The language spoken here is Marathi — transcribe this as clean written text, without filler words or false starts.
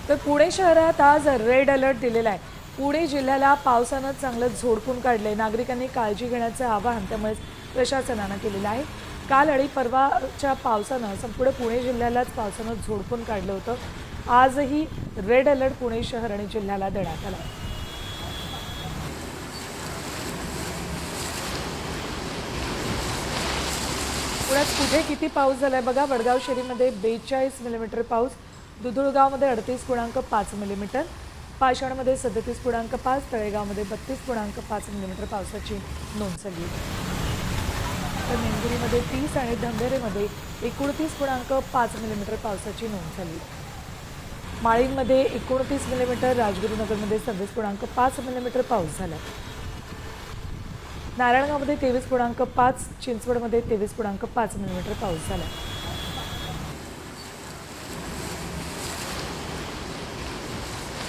तर पुणे शहरात आज रेड अलर्ट दिलेला आहे। पुणे जिल्ह्याला पावसानं चांगलं झोडपून काढले। नागरिकांनी काळजी घेण्याचं आवाहन त्यामुळे प्रशासनानं केलेलं आहे। काल आणि परवाच्या पावसानं संपूर्ण पुणे जिल्ह्यालाच पावसानं झोडपून काढलं होतं। आजही रेड अलर्ट पुणे शहर आणि जिल्ह्याला देण्यात आला आहे। पुण्यात कुठे किती पाऊस झालाय बघा। वडगाव शहरीमध्ये 42 मिलीमीटर पाऊस, दुधुळगावमध्ये 38.5 मिलीमीटर, पाषाणमध्ये 37.5, तळेगावमध्ये 32.5 मिलीमीटर पावसाची नोंद झाली। तर मेंदुरीमध्ये 30 आणि धंधेरेमध्ये 29.5 मिलीमीटर पावसाची नोंद झाली। माळींमध्ये 29 मिलीमीटर, राजगुरुनगरमध्ये 26.5 मिलीमीटर पाऊस झाला। नारायणगावमध्ये 23.5, चिंचवडमध्ये 23.5 मिलीमीटर पाऊस झाला।